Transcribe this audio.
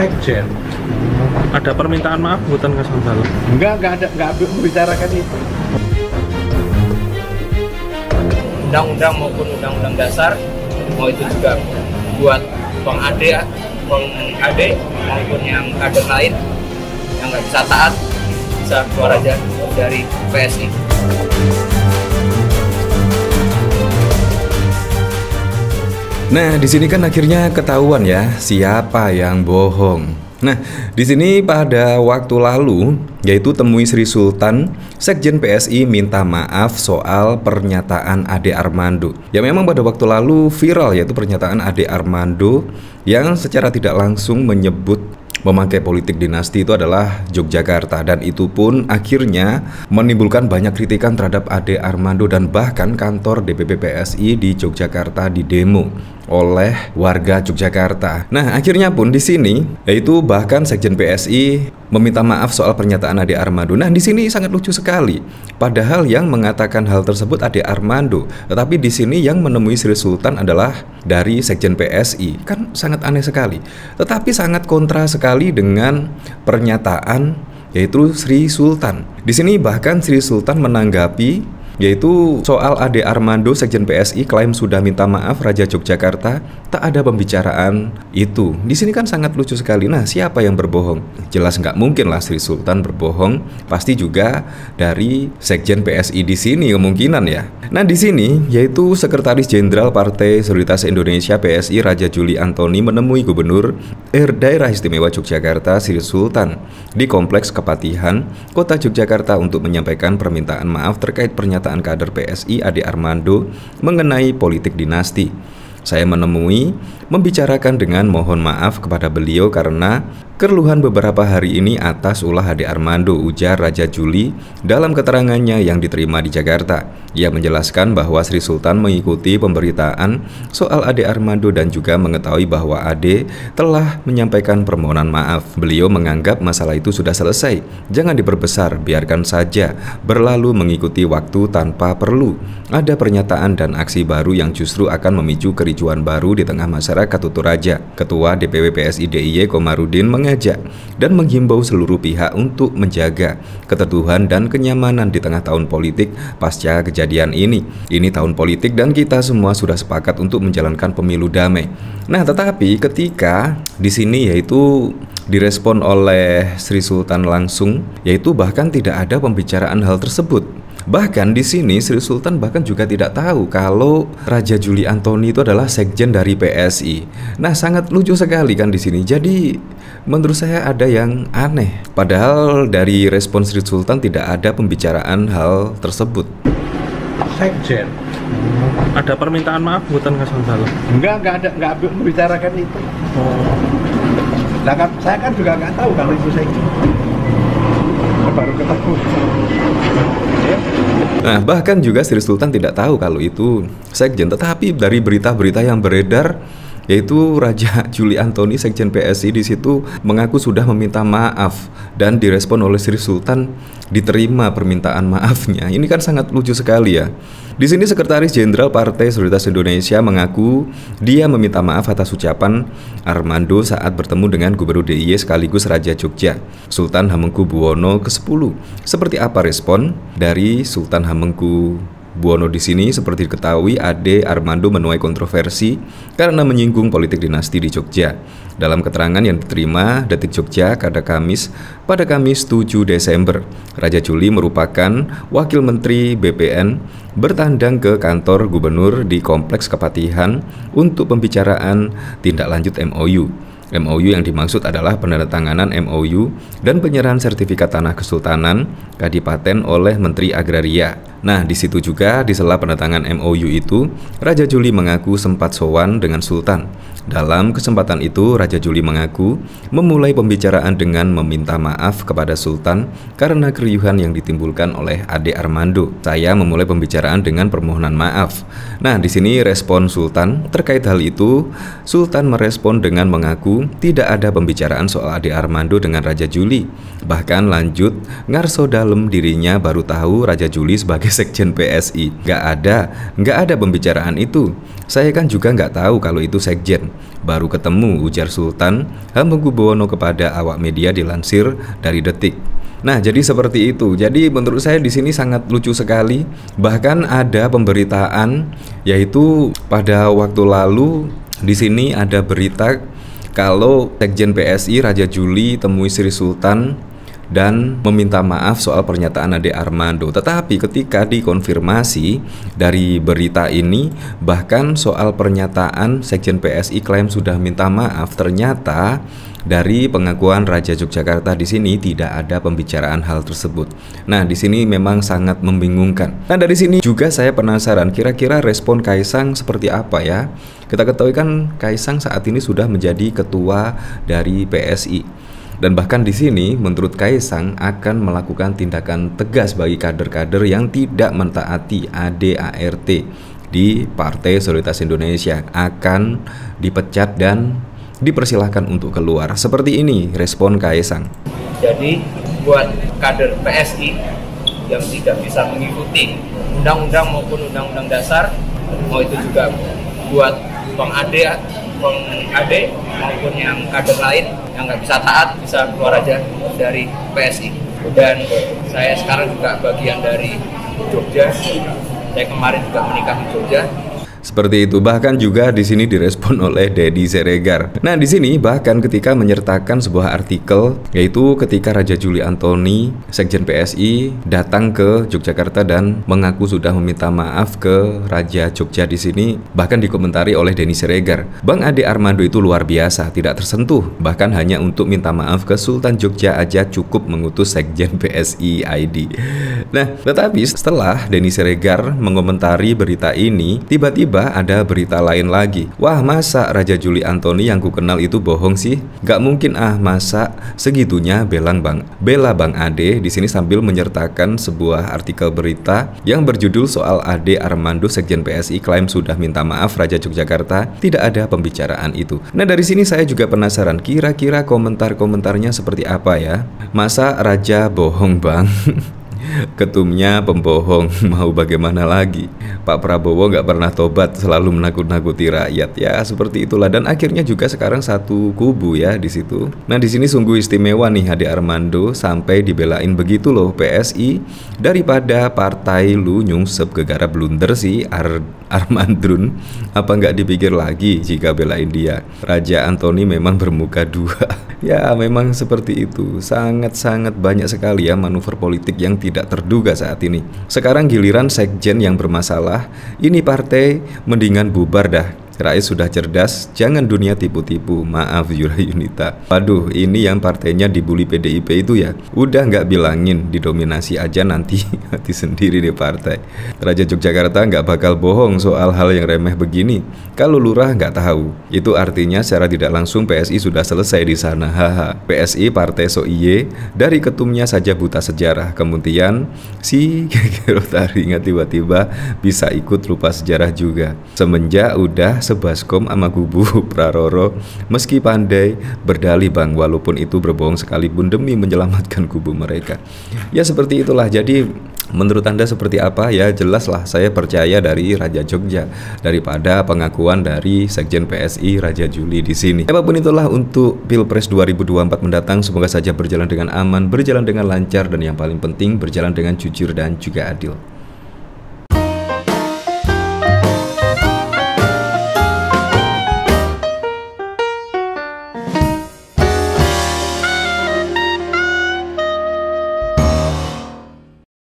sekjen. Ada permintaan maaf buatan Mas Gonzalo? Enggak ada, enggak membicarakan itu. Undang-undang maupun undang-undang dasar, mau itu juga buat Bang Ade maupun yang kader lain yang nggak bisa taat bisa keluar aja dari PSI. Nah, di sini kan akhirnya ketahuan ya siapa yang bohong. Nah, di sini pada waktu lalu, yaitu temui Sri Sultan, Sekjen PSI minta maaf soal pernyataan Ade Armando. Ya memang pada waktu lalu viral yaitu pernyataan Ade Armando yang secara tidak langsung menyebut memakai politik dinasti itu adalah Yogyakarta, dan itu pun akhirnya menimbulkan banyak kritikan terhadap Ade Armando, dan bahkan kantor DPP PSI di Yogyakarta didemo oleh warga Yogyakarta. Nah, akhirnya pun di sini yaitu bahkan Sekjen PSI meminta maaf soal pernyataan Ade Armando. Nah, di sini sangat lucu sekali. Padahal yang mengatakan hal tersebut Ade Armando, tetapi di sini yang menemui Sri Sultan adalah dari Sekjen PSI. Kan sangat aneh sekali. Tetapi sangat kontra sekali dengan pernyataan yaitu Sri Sultan. Di sini bahkan Sri Sultan menanggapi yaitu soal Ade Armando, Sekjen PSI klaim sudah minta maaf Raja Yogyakarta, tak ada pembicaraan itu. Di sini kan sangat lucu sekali. Nah, siapa yang berbohong? Jelas nggak mungkin lah Sri Sultan berbohong. Pasti juga dari Sekjen PSI di sini kemungkinan ya. Nah, di sini yaitu Sekretaris Jenderal Partai Solidaritas Indonesia PSI Raja Juli Antoni menemui Gubernur Daerah Istimewa Yogyakarta Sri Sultan di Kompleks Kepatihan, Kota Yogyakarta untuk menyampaikan permintaan maaf terkait pernyataan kader PSI Ade Armando mengenai politik dinasti. Saya menemui, membicarakan dengan mohon maaf kepada beliau karena keluhan beberapa hari ini atas ulah Ade Armando, ujar Raja Juli dalam keterangannya yang diterima di Jakarta. Ia menjelaskan bahwa Sri Sultan mengikuti pemberitaan soal Ade Armando dan juga mengetahui bahwa Ade telah menyampaikan permohonan maaf. Beliau menganggap masalah itu sudah selesai, jangan diperbesar, biarkan saja berlalu mengikuti waktu tanpa perlu ada pernyataan dan aksi baru yang justru akan memicu kericuan baru di tengah masyarakat, tutur Raja. Ketua DPW PSI DIY Komarudin mengajak dan menghimbau seluruh pihak untuk menjaga keteduhan dan kenyamanan di tengah tahun politik pasca kejadian ini. Ini tahun politik dan kita semua sudah sepakat untuk menjalankan pemilu damai. Nah, tetapi ketika di sini yaitu direspon oleh Sri Sultan langsung, yaitu bahkan tidak ada pembicaraan hal tersebut. Bahkan di sini Sri Sultan bahkan juga tidak tahu kalau Raja Juli Antoni itu adalah sekjen dari PSI. Nah, sangat lucu sekali kan di sini. Jadi menurut saya ada yang aneh. Padahal dari respon Sri Sultan tidak ada pembicaraan hal tersebut. Sekjen. Ada permintaan maaf buatan Mas Gonzalo? Enggak ada, enggak membicarakan itu. Nah, saya kan juga nggak tahu kalau itu sekjen. Baru ketemu. Nah, bahkan juga Sri Sultan tidak tahu kalau itu sekjen, tetapi dari berita-berita yang beredar yaitu Raja Juli Antoni, sekjen PSI di situ mengaku sudah meminta maaf dan direspon oleh Sri Sultan diterima permintaan maafnya. Ini kan sangat lucu sekali ya. Di sini Sekretaris Jenderal Partai Solidaritas Indonesia mengaku dia meminta maaf atas ucapan Armando saat bertemu dengan Gubernur DIY sekaligus Raja Jogja, Sultan Hamengkubuwono ke-10. Seperti apa respon dari Sultan Hamengkubuwono di sini? Seperti diketahui, Ade Armando menuai kontroversi karena menyinggung politik dinasti di Jogja. Dalam keterangan yang diterima Detik Jogja pada Kamis 7 Desember, Raja Juli merupakan Wakil Menteri BPN bertandang ke kantor gubernur di Kompleks Kepatihan untuk pembicaraan tindak lanjut MOU. MOU yang dimaksud adalah penandatanganan MOU dan penyerahan sertifikat tanah kesultanan Kadipaten oleh Menteri Agraria. Nah, di situ juga di sela penandatangan MOU itu, Raja Juli mengaku sempat sowan dengan Sultan. Dalam kesempatan itu, Raja Juli mengaku memulai pembicaraan dengan meminta maaf kepada Sultan karena keriuhan yang ditimbulkan oleh Ade Armando. Saya memulai pembicaraan dengan permohonan maaf. Nah, di sini respon Sultan terkait hal itu, Sultan merespon dengan mengaku tidak ada pembicaraan soal Ade Armando dengan Raja Juli. Bahkan lanjut, ngarso dalam dirinya baru tahu Raja Juli sebagai sekjen PSI. Nggak ada pembicaraan itu. Saya kan juga nggak tahu kalau itu sekjen. Baru ketemu, ujar Sultan Hamengkubuwono kepada awak media dilansir dari Detik. Nah, jadi seperti itu. Jadi menurut saya di sini sangat lucu sekali. Bahkan ada pemberitaan, yaitu pada waktu lalu di sini ada berita kalau sekjen PSI Raja Juli temui Sri Sultan dan meminta maaf soal pernyataan Ade Armando. Tetapi ketika dikonfirmasi dari berita ini, bahkan soal pernyataan sekjen PSI klaim sudah minta maaf, ternyata dari pengakuan Raja Yogyakarta di sini tidak ada pembicaraan hal tersebut. Nah, di sini memang sangat membingungkan. Nah, dari sini juga saya penasaran kira-kira respon Kaisang seperti apa ya. Kita ketahui kan Kaisang saat ini sudah menjadi ketua dari PSI. Dan bahkan di sini menurut Kaisang akan melakukan tindakan tegas bagi kader-kader yang tidak mentaati ADART di Partai Solidaritas Indonesia, akan dipecat dan dipersilahkan untuk keluar. Seperti ini respon Kaisang. Jadi buat kader PSI yang tidak bisa mengikuti undang-undang maupun undang-undang dasar, mau itu juga buat Bang Ade maupun yang kader lain yang nggak bisa taat, bisa keluar aja dari PSI. Dan saya sekarang juga bagian dari Jogja. Saya kemarin juga menikah di Jogja. Seperti itu, bahkan juga di sini direspon oleh Deddy Siregar. Nah, di sini bahkan ketika menyertakan sebuah artikel, yaitu ketika Raja Juli Antoni, sekjen PSI, datang ke Yogyakarta dan mengaku sudah meminta maaf ke Raja Jogja di sini, bahkan dikomentari oleh Deddy Siregar. Bang Ade Armando itu luar biasa, tidak tersentuh, bahkan hanya untuk minta maaf ke Sultan Jogja aja cukup mengutus sekjen PSI ID. Nah, tetapi setelah Deddy Siregar mengomentari berita ini, tiba-tiba ada berita lain lagi. Wah, masa Raja Juli Antoni yang ku kenal itu bohong sih? Gak mungkin masa segitunya bela Bang Ade di sini sambil menyertakan sebuah artikel berita yang berjudul soal Ade Armando sekjen PSI klaim sudah minta maaf Raja Yogyakarta, tidak ada pembicaraan itu. Nah, dari sini saya juga penasaran kira-kira komentar-komentarnya seperti apa ya? Masa Raja bohong, Bang? Ketumnya pembohong, mau bagaimana lagi? Pak Prabowo nggak pernah tobat, selalu menakut-nakuti rakyat, ya seperti itulah. Dan akhirnya juga sekarang satu kubu ya di situ. Nah, di sini sungguh istimewa nih Ade Armando sampai dibelain begitu loh PSI, daripada partai lu nyungsep gegara blunder si Armandrun. Apa nggak dipikir lagi jika belain dia? Raja Antoni memang bermuka dua. Ya memang seperti itu. Sangat-sangat banyak sekali ya manuver politik yang tidak terduga saat ini. Sekarang giliran sekjen yang bermasalah. Ini partai mendingan bubar dah. Rais sudah cerdas, jangan dunia tipu-tipu. Maaf Yurayunita. Waduh, ini yang partainya dibully PDIP itu ya. Udah nggak bilangin, didominasi aja nanti hati sendiri deh partai. Raja Yogyakarta nggak bakal bohong soal hal yang remeh begini. Kalau lurah nggak tahu, itu artinya secara tidak langsung PSI sudah selesai di sana. Haha. PSI partai soiye, dari ketumnya saja buta sejarah. Kemudian si Rotari tiba-tiba bisa ikut lupa sejarah juga. Semenjak udah sebaskom sama kubu Praroro, meski pandai berdalih Bang, walaupun itu berbohong sekalipun demi menyelamatkan kubu mereka. Ya seperti itulah. Jadi menurut Anda seperti apa? Ya jelaslah saya percaya dari Raja Jogja daripada pengakuan dari sekjen PSI Raja Juli di sini. Apapun itulah untuk Pilpres 2024 mendatang, semoga saja berjalan dengan aman, berjalan dengan lancar, dan yang paling penting berjalan dengan jujur dan juga adil.